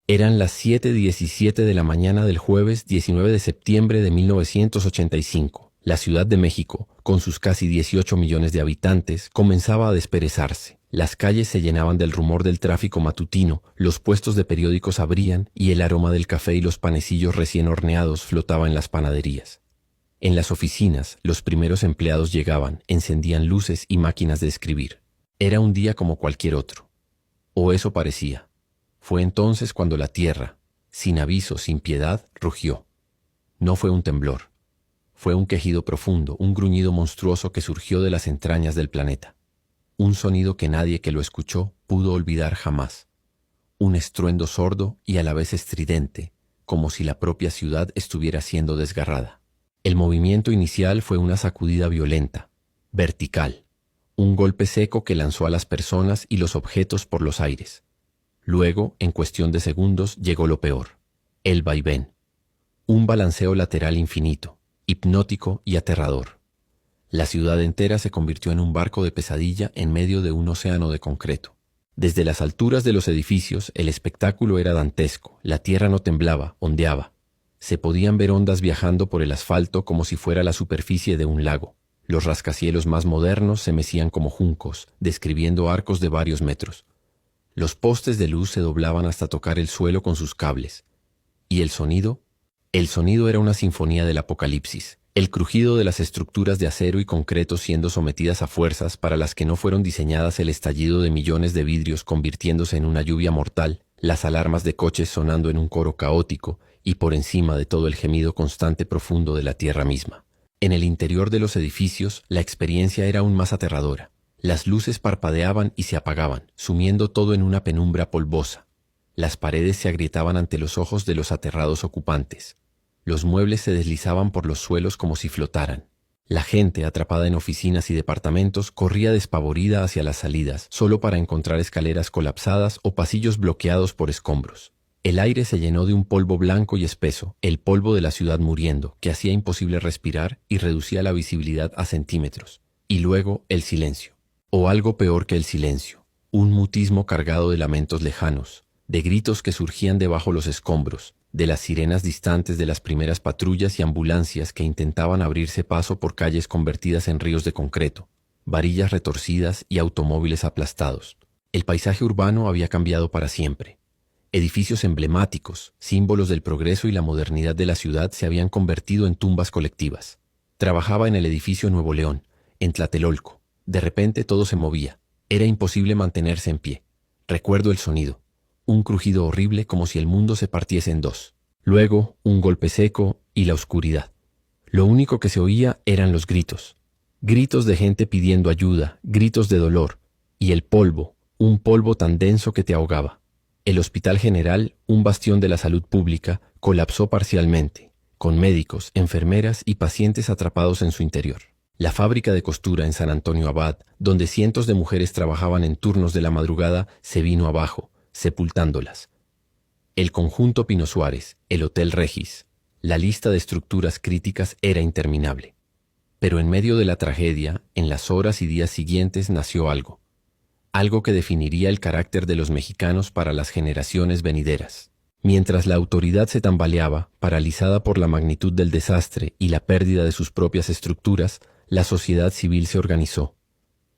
Eran las 7:17 de la mañana del jueves 19 de septiembre de 1985. La Ciudad de México, con sus casi 18 millones de habitantes, comenzaba a desperezarse. Las calles se llenaban del rumor del tráfico matutino, los puestos de periódicos abrían y el aroma del café y los panecillos recién horneados flotaba en las panaderías. En las oficinas, los primeros empleados llegaban, encendían luces y máquinas de escribir. Era un día como cualquier otro. O eso parecía. Fue entonces cuando la tierra, sin aviso, sin piedad, rugió. No fue un temblor. Fue un quejido profundo, un gruñido monstruoso que surgió de las entrañas del planeta. Un sonido que nadie que lo escuchó pudo olvidar jamás. Un estruendo sordo y a la vez estridente, como si la propia ciudad estuviera siendo desgarrada. El movimiento inicial fue una sacudida violenta, vertical, un golpe seco que lanzó a las personas y los objetos por los aires. Luego, en cuestión de segundos, llegó lo peor, el vaivén. Un balanceo lateral infinito, hipnótico y aterrador. La ciudad entera se convirtió en un barco de pesadilla en medio de un océano de concreto. Desde las alturas de los edificios, el espectáculo era dantesco. La tierra no temblaba, ondeaba. Se podían ver ondas viajando por el asfalto como si fuera la superficie de un lago. Los rascacielos más modernos se mecían como juncos, describiendo arcos de varios metros. Los postes de luz se doblaban hasta tocar el suelo con sus cables. ¿Y el sonido? El sonido era una sinfonía del apocalipsis, el crujido de las estructuras de acero y concreto siendo sometidas a fuerzas para las que no fueron diseñadas, el estallido de millones de vidrios convirtiéndose en una lluvia mortal, las alarmas de coches sonando en un coro caótico y por encima de todo el gemido constante profundo de la tierra misma. En el interior de los edificios, la experiencia era aún más aterradora. Las luces parpadeaban y se apagaban, sumiendo todo en una penumbra polvosa. Las paredes se agrietaban ante los ojos de los aterrados ocupantes. Los muebles se deslizaban por los suelos como si flotaran. La gente, atrapada en oficinas y departamentos, corría despavorida hacia las salidas, solo para encontrar escaleras colapsadas o pasillos bloqueados por escombros. El aire se llenó de un polvo blanco y espeso, el polvo de la ciudad muriendo, que hacía imposible respirar y reducía la visibilidad a centímetros. Y luego el silencio. O algo peor que el silencio, un mutismo cargado de lamentos lejanos, de gritos que surgían debajo los escombros, de las sirenas distantes de las primeras patrullas y ambulancias que intentaban abrirse paso por calles convertidas en ríos de concreto, varillas retorcidas y automóviles aplastados. El paisaje urbano había cambiado para siempre. Edificios emblemáticos, símbolos del progreso y la modernidad de la ciudad, se habían convertido en tumbas colectivas. Trabajaba en el edificio Nuevo León, en Tlatelolco. De repente todo se movía. Era imposible mantenerse en pie. Recuerdo el sonido. Un crujido horrible como si el mundo se partiese en dos. Luego, un golpe seco y la oscuridad. Lo único que se oía eran los gritos. Gritos de gente pidiendo ayuda, gritos de dolor. Y el polvo, un polvo tan denso que te ahogaba. El Hospital General, un bastión de la salud pública, colapsó parcialmente, con médicos, enfermeras y pacientes atrapados en su interior. La fábrica de costura en San Antonio Abad, donde cientos de mujeres trabajaban en turnos de la madrugada, se vino abajo, sepultándolas. El conjunto Pino Suárez, el Hotel Regis, la lista de estructuras críticas era interminable. Pero en medio de la tragedia, en las horas y días siguientes nació algo. Algo que definiría el carácter de los mexicanos para las generaciones venideras. Mientras la autoridad se tambaleaba, paralizada por la magnitud del desastre y la pérdida de sus propias estructuras, la sociedad civil se organizó.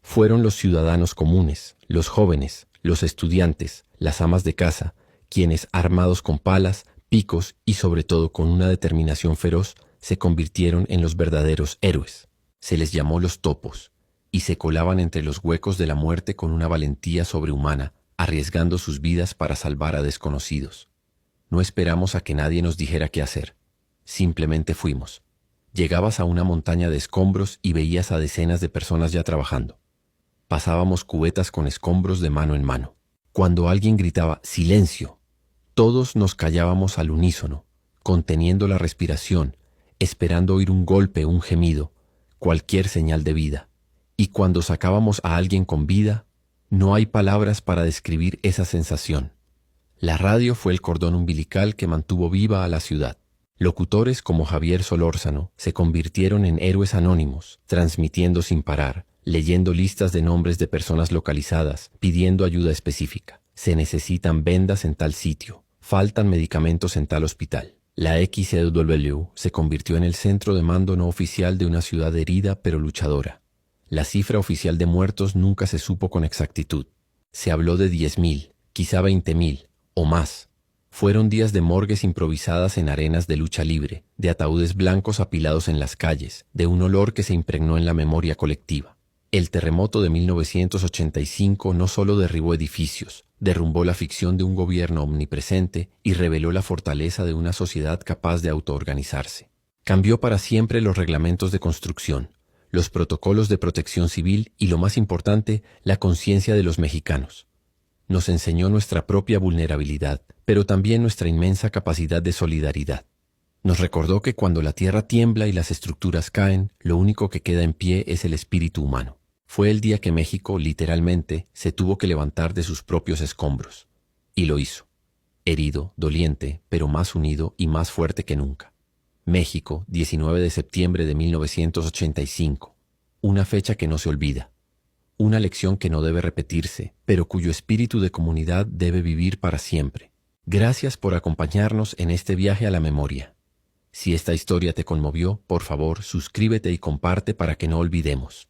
Fueron los ciudadanos comunes, los jóvenes, los estudiantes, las amas de casa, quienes, armados con palas, picos y sobre todo con una determinación feroz, se convirtieron en los verdaderos héroes. Se les llamó los topos, y se colaban entre los huecos de la muerte con una valentía sobrehumana, arriesgando sus vidas para salvar a desconocidos. No esperamos a que nadie nos dijera qué hacer. Simplemente fuimos. Llegabas a una montaña de escombros y veías a decenas de personas ya trabajando. Pasábamos cubetas con escombros de mano en mano. Cuando alguien gritaba ¡silencio!, todos nos callábamos al unísono, conteniendo la respiración, esperando oír un golpe, un gemido, cualquier señal de vida. Y cuando sacábamos a alguien con vida, no hay palabras para describir esa sensación. La radio fue el cordón umbilical que mantuvo viva a la ciudad. Locutores como Javier Solórzano se convirtieron en héroes anónimos, transmitiendo sin parar, leyendo listas de nombres de personas localizadas, pidiendo ayuda específica. Se necesitan vendas en tal sitio, Faltan medicamentos en tal hospital. La XCW se convirtió en el centro de mando no oficial de una ciudad herida pero luchadora. La cifra oficial de muertos nunca se supo con exactitud. Se habló de 10.000, quizá 20.000, o más. Fueron días de morgues improvisadas en arenas de lucha libre, de ataúdes blancos apilados en las calles, de un olor que se impregnó en la memoria colectiva. El terremoto de 1985 no solo derribó edificios, derrumbó la ficción de un gobierno omnipresente y reveló la fortaleza de una sociedad capaz de autoorganizarse. Cambió para siempre los reglamentos de construcción, los protocolos de protección civil y, lo más importante, la conciencia de los mexicanos. Nos enseñó nuestra propia vulnerabilidad, pero también nuestra inmensa capacidad de solidaridad. Nos recordó que cuando la tierra tiembla y las estructuras caen, lo único que queda en pie es el espíritu humano. Fue el día que México, literalmente, se tuvo que levantar de sus propios escombros. Y lo hizo. Herido, doliente, pero más unido y más fuerte que nunca. México, 19 de septiembre de 1985. Una fecha que no se olvida. Una lección que no debe repetirse, pero cuyo espíritu de comunidad debe vivir para siempre. Gracias por acompañarnos en este viaje a la memoria. Si esta historia te conmovió, por favor, suscríbete y comparte para que no olvidemos.